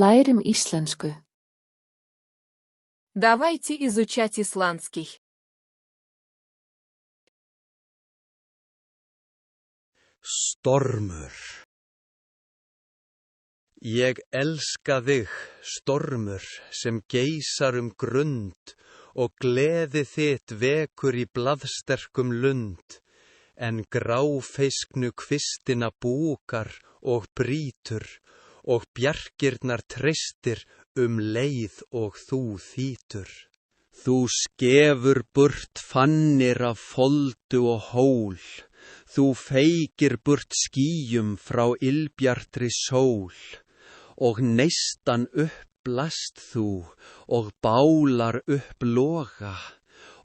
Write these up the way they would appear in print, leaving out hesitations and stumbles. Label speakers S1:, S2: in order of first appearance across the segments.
S1: Lærum íslensku.
S2: Давайте изучать исландский.
S3: Stormur. Ég elska þig, stormur, sem geysar grund og gleði þitt vekur í blaðsterkum lund, en gráfeisknu kvistina búkar og brýtur og bjarkirnar treystir leið og þú þýtur. Þú skefur burt fannir af foldu og hól, þú feykir burt skýjum frá ilbjartri sól, og neistan blast þú og bálar loga,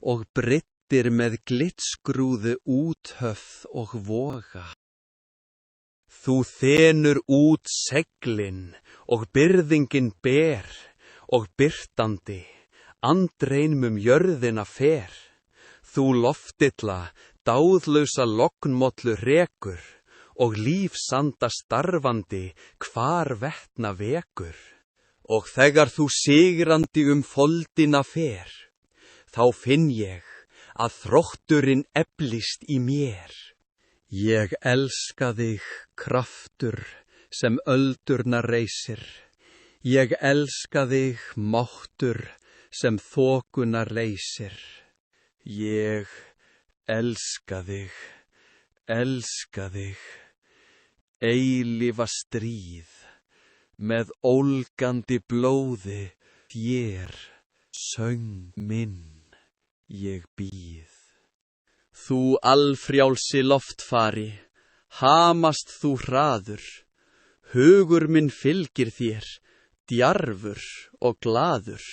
S3: og bryttir með glitskrúðu úthöfð og voga. Þú þenur út seglin og byrðingin ber, og byrtandi andreinum jörðina fer. Þú loftilla dáðlausa lognmollu rekur, og lífsanda starfandi hvarvetna vekur. Og þegar þú sigrandi foldina fer, þá finn ég að þrótturinn eflist í mér. Ég elska þig, kraftur, sem öldurnar reisir. Ég elska þig, máttur, sem þokuna leysir. Ég elska þig, eilífa stríð, með ólgandi blóði þér söng minn ég býð. Þú alfrjálsi loftfari, hamast þú hraður, hugur minn fylgir þér, djarfur og glaður.